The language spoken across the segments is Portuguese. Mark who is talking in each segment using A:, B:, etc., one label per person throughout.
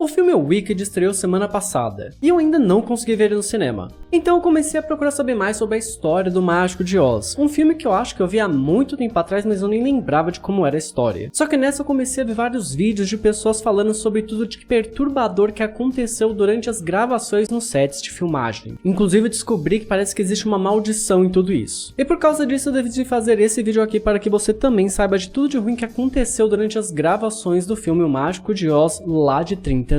A: O filme Wicked estreou semana passada, e eu ainda não consegui ver ele no cinema. Então eu comecei a procurar saber mais sobre a história do Mágico de Oz, um filme que eu acho que eu vi há muito tempo atrás, mas eu nem lembrava de como era a história. Só que nessa eu comecei a ver vários vídeos de pessoas falando sobre tudo de perturbador que aconteceu durante as gravações nos sets de filmagem. Inclusive eu descobri que parece que existe uma maldição em tudo isso. E por causa disso eu decidi fazer esse vídeo aqui para que você também saiba de tudo de ruim que aconteceu durante as gravações do filme O Mágico de Oz lá de 39.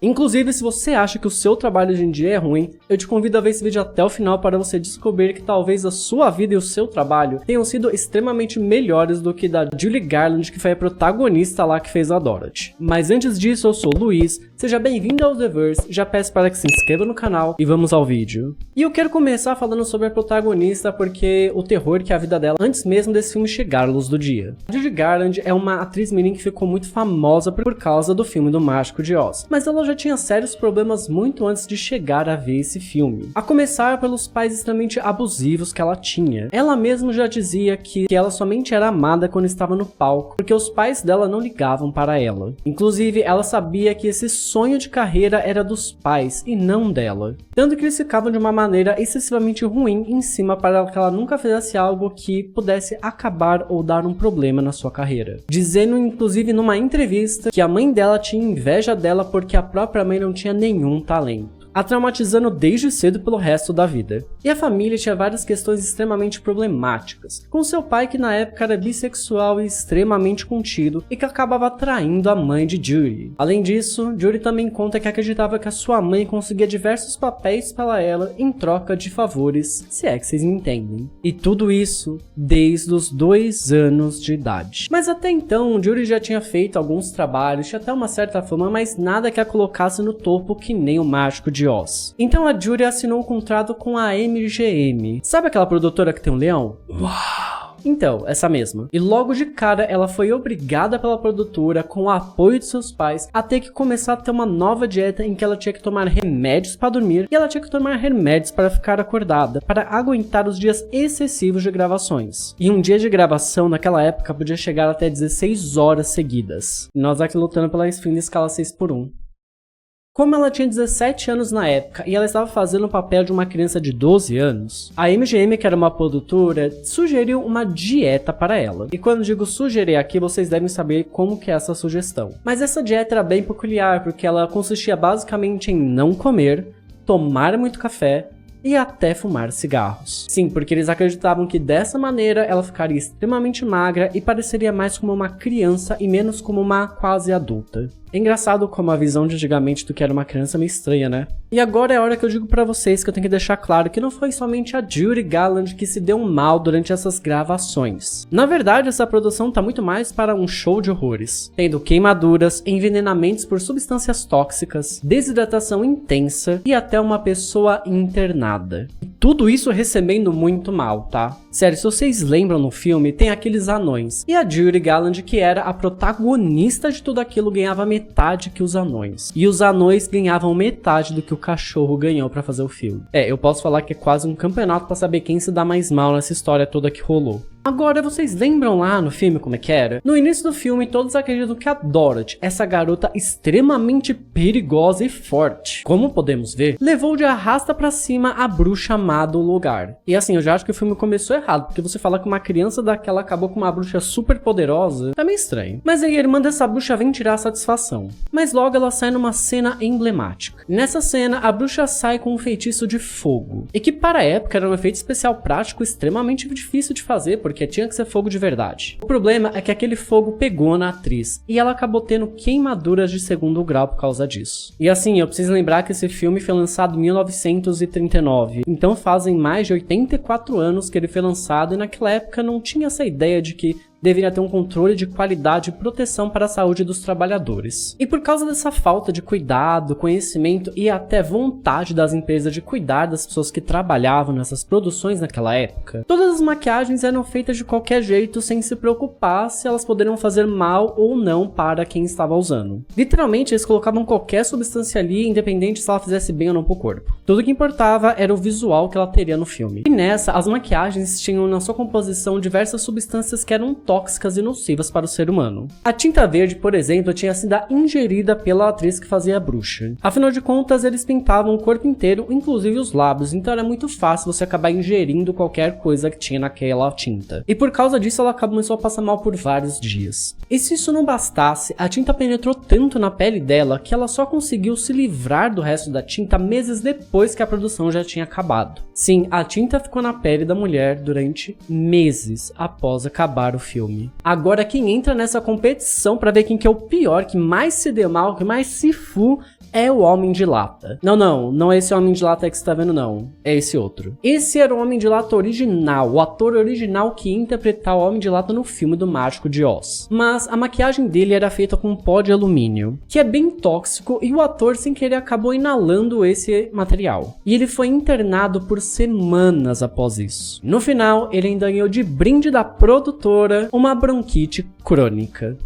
A: Inclusive, se você acha que o seu trabalho hoje em dia é ruim, eu te convido a ver esse vídeo até o final para você descobrir que talvez a sua vida e o seu trabalho tenham sido extremamente melhores do que da Judy Garland, que foi a protagonista lá que fez a Dorothy. Mas antes disso, eu sou o Luiz, seja bem-vindo ao The Verse, já peço para que se inscreva no canal e vamos ao vídeo. E eu quero começar falando sobre a protagonista porque o terror que é a vida dela antes mesmo desse filme chegar à luz do dia. A Judy Garland é uma atriz mirim que ficou muito famosa por causa do filme do Mágico de Oz. Mas ela já tinha sérios problemas muito antes de chegar a ver esse filme. A começar pelos pais extremamente abusivos que ela tinha. Ela mesma já dizia que ela somente era amada quando estava no palco, porque os pais dela não ligavam para ela. Inclusive, ela sabia que esse sonho de carreira era dos pais e não dela. Tanto que eles ficavam de uma maneira excessivamente ruim em cima para que ela nunca fizesse algo que pudesse acabar ou dar um problema na sua carreira. Dizendo, inclusive, numa entrevista que a mãe dela tinha inveja dela porque a própria mãe não tinha nenhum talento, a traumatizando desde cedo pelo resto da vida. E a família tinha várias questões extremamente problemáticas, com seu pai que na época era bissexual e extremamente contido e que acabava traindo a mãe de Judy. Além disso, Judy também conta que acreditava que a sua mãe conseguia diversos papéis para ela em troca de favores, se é que vocês me entendem. E tudo isso desde os 2 anos de idade. Mas até então, Judy já tinha feito alguns trabalhos, tinha até uma certa fama, mas nada que a colocasse no topo que nem o Mágico de Oz. Então a Judy assinou um contrato com a MGM. Sabe aquela produtora que tem um leão? Uau! Então, essa mesma. E logo de cara ela foi obrigada pela produtora, com o apoio de seus pais, a ter que começar a ter uma nova dieta em que ela tinha que tomar remédios para dormir e ela tinha que tomar remédios para ficar acordada, para aguentar os dias excessivos de gravações. E um dia de gravação naquela época podia chegar até 16 horas seguidas. E nós aqui lutando pela fim da escala 6x1. Como ela tinha 17 anos na época e ela estava fazendo o papel de uma criança de 12 anos, a MGM, que era uma produtora, sugeriu uma dieta para ela. E quando digo sugerir aqui, vocês devem saber como que é essa sugestão. Mas essa dieta era bem peculiar, porque ela consistia basicamente em não comer, tomar muito café e até fumar cigarros. Sim, porque eles acreditavam que dessa maneira ela ficaria extremamente magra e pareceria mais como uma criança e menos como uma quase adulta. É engraçado como a visão de antigamente do que era uma criança é meio estranha, né? E agora é a hora que eu digo pra vocês que eu tenho que deixar claro que não foi somente a Judy Garland que se deu mal durante essas gravações. Na verdade, essa produção tá muito mais para um show de horrores, tendo queimaduras, envenenamentos por substâncias tóxicas, desidratação intensa e até uma pessoa internada. E tudo isso recebendo muito mal, tá? Sério, se vocês lembram no filme, tem aqueles anões. E a Judy Garland, que era a protagonista de tudo aquilo, ganhava metade que os anões. E os anões ganhavam metade do que o cachorro ganhou pra fazer o filme. Eu posso falar que é quase um campeonato pra saber quem se dá mais mal nessa história toda que rolou. Agora, vocês lembram lá no filme como é que era? No início do filme, todos acreditam que a Dorothy, essa garota extremamente perigosa e forte, como podemos ver, levou de arrasta pra cima a bruxa má do lugar. E assim, eu já acho que o filme começou errado, porque você fala que uma criança daquela acabou com uma bruxa super poderosa, tá meio estranho. Mas aí a irmã dessa bruxa vem tirar a satisfação. Mas logo ela sai numa cena emblemática. Nessa cena, a bruxa sai com um feitiço de fogo, e que para a época era um efeito especial prático extremamente difícil de fazer, porque tinha que ser fogo de verdade. O problema é que aquele fogo pegou na atriz e ela acabou tendo queimaduras de 2º grau por causa disso. E assim, eu preciso lembrar que esse filme foi lançado em 1939, então fazem mais de 84 anos que ele foi lançado e naquela época não tinha essa ideia de que deveria ter um controle de qualidade e proteção para a saúde dos trabalhadores. E por causa dessa falta de cuidado, conhecimento e até vontade das empresas de cuidar das pessoas que trabalhavam nessas produções naquela época, todas as maquiagens eram feitas de qualquer jeito sem se preocupar se elas poderiam fazer mal ou não para quem estava usando. Literalmente, eles colocavam qualquer substância ali, independente se ela fizesse bem ou não pro corpo. Tudo que importava era o visual que ela teria no filme. E nessa, as maquiagens tinham na sua composição diversas substâncias que eram tóxicas tóxicas e nocivas para o ser humano. A tinta verde, por exemplo, tinha sido ingerida pela atriz que fazia a bruxa. Afinal de contas, eles pintavam o corpo inteiro, inclusive os lábios, então era muito fácil você acabar ingerindo qualquer coisa que tinha naquela tinta. E por causa disso, ela começou a passar mal por vários dias. E se isso não bastasse, a tinta penetrou tanto na pele dela que ela só conseguiu se livrar do resto da tinta meses depois que a produção já tinha acabado. Sim, a tinta ficou na pele da mulher durante meses após acabar o filme. Agora quem entra nessa competição pra ver quem que é o pior, que mais se deu mal, que mais se fu, é o Homem de Lata. Não é esse Homem de Lata que você tá vendo não, é esse outro. Esse era o Homem de Lata original, o ator original que ia interpretar o Homem de Lata no filme do Mágico de Oz. Mas a maquiagem dele era feita com pó de alumínio, que é bem tóxico, e o ator sem querer acabou inalando esse material. E ele foi internado por semanas após isso. No final, ele ainda ganhou de brinde da produtora uma bronquite crônica.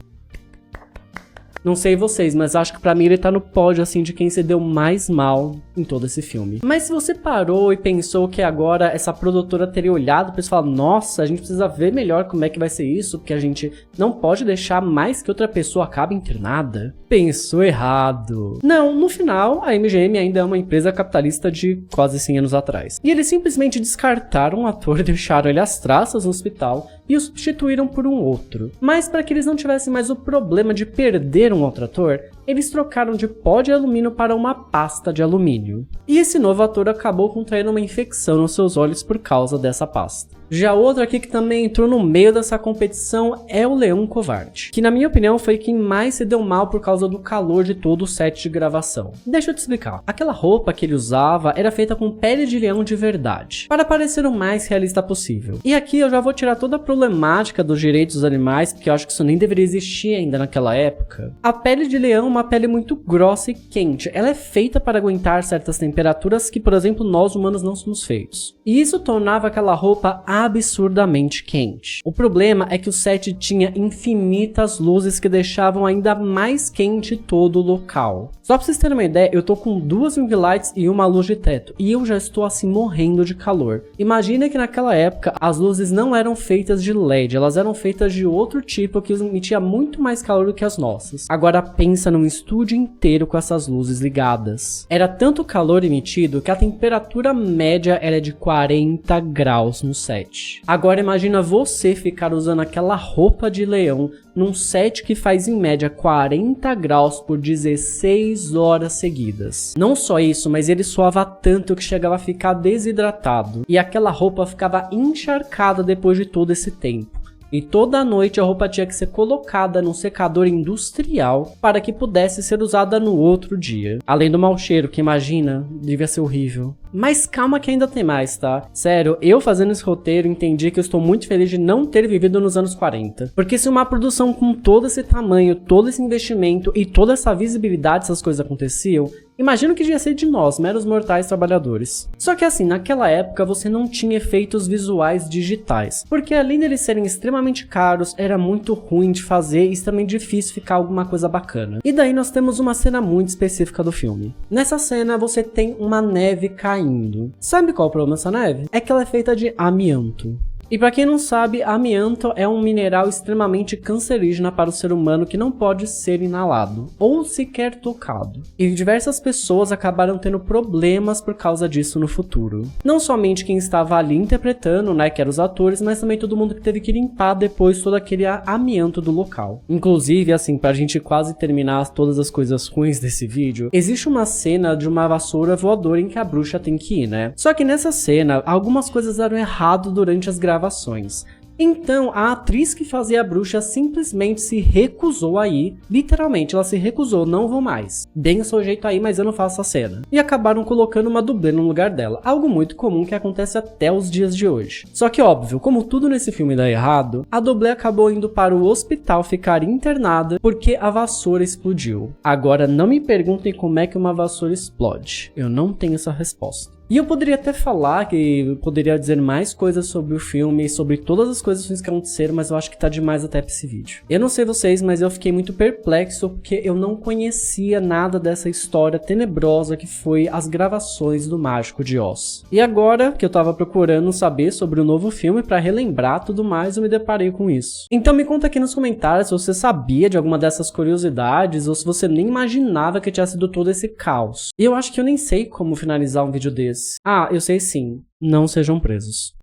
A: Não sei vocês, mas acho que pra mim ele tá no pódio, assim, de quem se deu mais mal em todo esse filme. Mas se você parou e pensou que agora essa produtora teria olhado pra isso e falar, nossa, a gente precisa ver melhor como é que vai ser isso, porque a gente não pode deixar mais que outra pessoa acabe internada, pensou errado. Não, no final, a MGM ainda é uma empresa capitalista de quase 100 anos atrás. E eles simplesmente descartaram o ator, deixaram ele às traças no hospital e o substituíram por um outro. Mas para que eles não tivessem mais o problema de perder um outro ator, eles trocaram de pó de alumínio para uma pasta de alumínio. E esse novo ator acabou contraindo uma infecção nos seus olhos por causa dessa pasta. Já outro aqui que também entrou no meio dessa competição é o Leão Covarde, que na minha opinião foi quem mais se deu mal por causa do calor de todo o set de gravação. Deixa eu te explicar. Aquela roupa que ele usava era feita com pele de leão de verdade, para parecer o mais realista possível. E aqui eu já vou tirar toda a problemática dos direitos dos animais, porque eu acho que isso nem deveria existir ainda naquela época. A pele de leão é uma pele muito grossa e quente. Ela é feita para aguentar certas temperaturas que, por exemplo, nós humanos não somos feitos. E isso tornava aquela roupa absurdamente quente. O problema é que o set tinha infinitas luzes que deixavam ainda mais quente todo o local. Só pra vocês terem uma ideia, eu tô com 2 ring lights e uma luz de teto, e eu já estou assim morrendo de calor. Imagina que naquela época as luzes não eram feitas de LED, elas eram feitas de outro tipo que emitia muito mais calor do que as nossas. Agora pensa num estúdio inteiro com essas luzes ligadas. Era tanto calor emitido que a temperatura média era de 40 graus no set. Agora imagina você ficar usando aquela roupa de leão num set que faz em média 40 graus por 16 horas seguidas. Não só isso, mas ele suava tanto que chegava a ficar desidratado. E aquela roupa ficava encharcada depois de todo esse tempo. E toda noite a roupa tinha que ser colocada num secador industrial para que pudesse ser usada no outro dia. Além do mau cheiro, que imagina, devia ser horrível. Mas calma que ainda tem mais, tá? Sério, eu fazendo esse roteiro entendi que eu estou muito feliz de não ter vivido nos anos 40. Porque se uma produção com todo esse tamanho, todo esse investimento e toda essa visibilidade essas coisas aconteciam, imagino que devia ser de nós, meros mortais trabalhadores. Só que assim, naquela época você não tinha efeitos visuais digitais, porque além deles serem extremamente caros, era muito ruim de fazer e extremamente difícil ficar alguma coisa bacana. E daí nós temos uma cena muito específica do filme. Nessa cena você tem uma neve caindo. Sabe qual é o problema dessa neve? É que ela é feita de amianto. E para quem não sabe, amianto é um mineral extremamente cancerígeno para o ser humano que não pode ser inalado ou sequer tocado. E diversas pessoas acabaram tendo problemas por causa disso no futuro. Não somente quem estava ali interpretando, né, que eram os atores, mas também todo mundo que teve que limpar depois todo aquele amianto do local. Inclusive, assim, pra gente quase terminar todas as coisas ruins desse vídeo, existe uma cena de uma vassoura voadora em que a bruxa tem que ir, né? Só que nessa cena, algumas coisas deram errado durante as gravações. Então, a atriz que fazia a bruxa simplesmente se recusou a ir. Literalmente, ela se recusou, não vou mais. Deem o seu jeito aí, mas eu não faço a cena. E acabaram colocando uma dublê no lugar dela. Algo muito comum que acontece até os dias de hoje. Só que óbvio, como tudo nesse filme dá errado, a dublê acabou indo para o hospital ficar internada porque a vassoura explodiu. Agora, não me perguntem como é que uma vassoura explode. Eu não tenho essa resposta. E eu poderia até falar que eu poderia dizer mais coisas sobre o filme, sobre todas as coisas que aconteceram, mas eu acho que tá demais até pra esse vídeo. Eu não sei vocês, mas eu fiquei muito perplexo porque eu não conhecia nada dessa história tenebrosa que foi as gravações do Mágico de Oz. E agora que eu tava procurando saber sobre o novo filme pra relembrar tudo mais, eu me deparei com isso. Então me conta aqui nos comentários se você sabia de alguma dessas curiosidades ou se você nem imaginava que tinha sido todo esse caos. E eu acho que eu nem sei como finalizar um vídeo desse. Ah, eu sei sim. Não sejam presos.